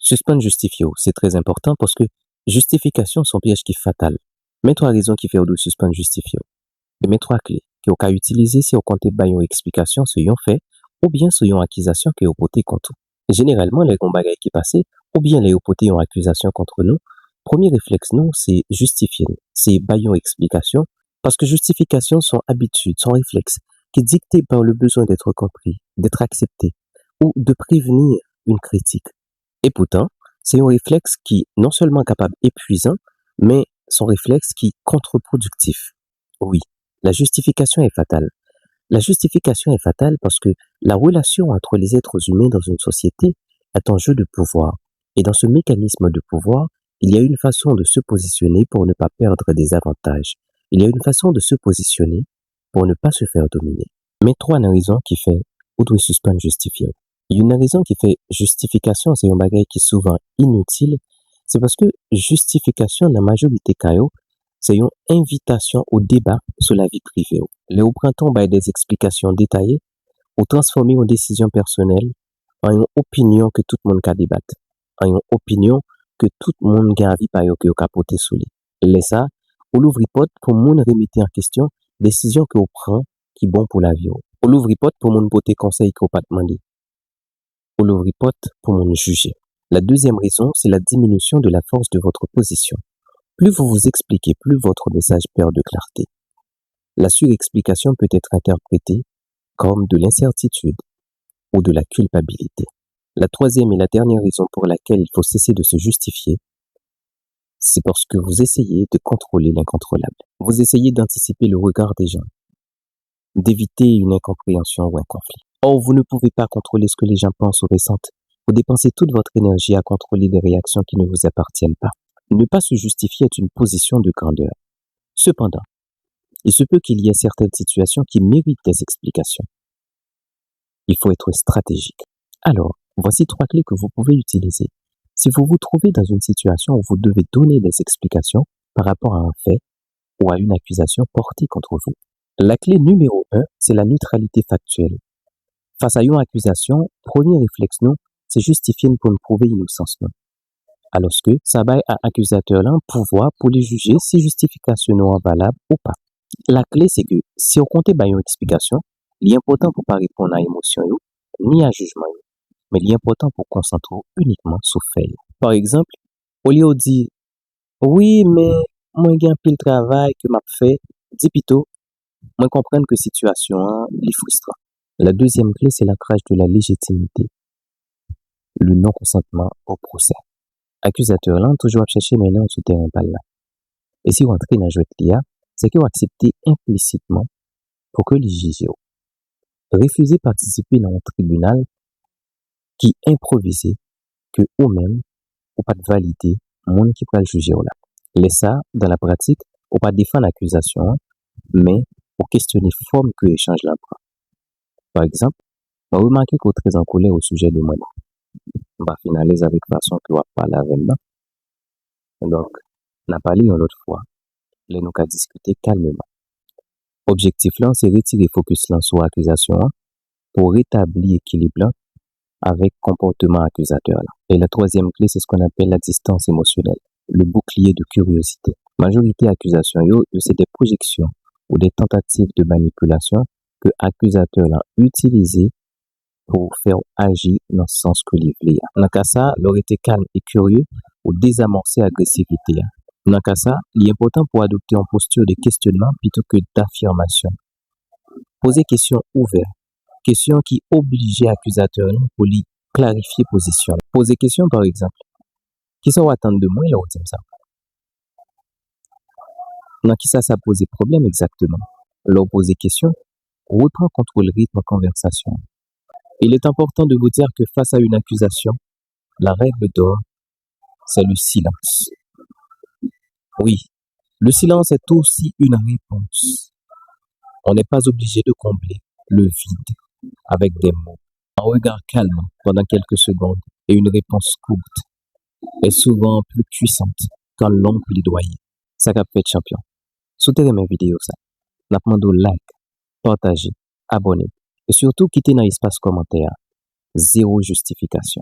Suspendre justifié, c'est très important parce que justification son piège qui est fatal. Mais trois raisons qui fait de suspendre justifié. Et mais trois clés que vous pouvez utiliser si vous comptez bailler une explication sur un fait ou bien sur une accusation que vous portez contre vous. Généralement, les combats qui passent ou bien les portez une accusation contre nous, premier réflexe nous, c'est justifier, c'est bailler une explication parce que justification sont habitudes, sont réflexes qui dictés par le besoin d'être compris, d'être accepté ou de prévenir une critique. Et pourtant, c'est un réflexe qui non seulement capable épuisant, mais son réflexe qui est contre-productif. Oui, la justification est fatale. La justification est fatale parce que la relation entre les êtres humains dans une société est un jeu de pouvoir. Et dans ce mécanisme de pouvoir, il y a une façon de se positionner pour ne pas perdre des avantages. Il y a une façon de se positionner pour ne pas se faire dominer. Mais trois raisons qui fait ou doit suspendre justifier. Il y a une raison qui fait justification, c'est un bagage qui est souvent inutile. C'est parce que justification, la majorité caillou, c'est une invitation au débat sur la vie privée. Les au printemps, des explications détaillées ou transformer une décision personnelle en une opinion que tout le monde peut débattre, en une opinion que tout le monde a envie par que capoter sous lui. Les ça, ou l'ouvre porte pour monde remettre en question décision que vous prend qui est bon pour la vie. Ou l'ouvre porte pour monde porter conseil que vous pas demander. Ou l'ouvre porte pour monde juger. La deuxième raison, c'est la diminution de la force de votre position. Plus vous vous expliquez, plus votre message perd de clarté. La surexplication peut être interprétée comme de l'incertitude ou de la culpabilité. La troisième et la dernière raison pour laquelle il faut cesser de se justifier, c'est parce que vous essayez de contrôler l'incontrôlable. Vous essayez d'anticiper le regard des gens, d'éviter une incompréhension ou un conflit. Or, vous ne pouvez pas contrôler ce que les gens pensent ou ressentent. Vous dépensez toute votre énergie à contrôler des réactions qui ne vous appartiennent pas. Ne pas se justifier est une position de grandeur. Cependant, il se peut qu'il y ait certaines situations qui méritent des explications. Il faut être stratégique. Alors, voici trois clés que vous pouvez utiliser. Si vous vous trouvez dans une situation où vous devez donner des explications par rapport à un fait ou à une accusation portée contre vous. La clé numéro 1, c'est la neutralité factuelle. Face à une accusation, premier réflexe, non, c'est justifier pour nous prouver innocence, non. Alors que ça va à accusateur là pouvoir pour les juger si justification est valable ou pas. La clé, c'est que si on compte une explication, il est important pour pas répondre à émotion ni à jugement, mais il est important pour concentrer uniquement sur fait. Par exemple, au lieu de dire oui, mais moi j'ai un pile travail que m'a fait, dis plutôt moi comprendre que situation est frustrant. La deuxième clé, c'est l'ancrage de la légitimité, le non-consentement au procès. Accusateur là toujours à chercher maintenant sur terrain pas là. Et si vous entrez dans jouet l'IA, c'est que vous acceptez implicitement pour que les juges refusez de participer dans un tribunal qui improvisé que eux-mêmes ou pas de valider monde qui peut le juger là. Les ça dans la pratique ou pas défendre l'accusation mais pour questionner forme que l'échange l'emprunt. Par exemple, on remarque qu'on est très en colère au sujet de moi. On va finaliser avec façon que on va parler avec moi. Donc, on a parlé une autre fois. Là, nous avons discuté calmement. Objectif là, c'est retirer focus là sur l'accusation pour rétablir l'équilibre avec comportement accusateur là. Et la troisième clé, c'est ce qu'on appelle la distance émotionnelle, le bouclier de curiosité. Majorité accusation, c'est des projections ou des tentatives de manipulation que accusateur là utilisé pour faire agir dans le sens que les voulait. Dans ce cas ça, leur été calme et curieux ou désamorcer agressivité. Dans ce cas ça, il est important pour adopter une posture de questionnement plutôt que d'affirmation. Poser questions ouvertes, questions qui obligent l'accusateur pour lui clarifier position. Poser question par exemple, qui sont attendre de moi là dit ça. Dans qui ça pose problème exactement. Leur poser question, reprend contrôle rythme conversation. Il est important de vous dire que face à une accusation, la règle d'or, c'est le silence. Oui, le silence est aussi une réponse. On n'est pas obligé de combler le vide avec des mots. Un regard calme pendant quelques secondes et une réponse courte est souvent plus puissante qu'un long plaidoyer. Ça qu'a fait champion. Soutenez mes vidéos ça. N'appelez like, partagez, abonnez et surtout quittez dans l'espace commentaire. Zéro justification.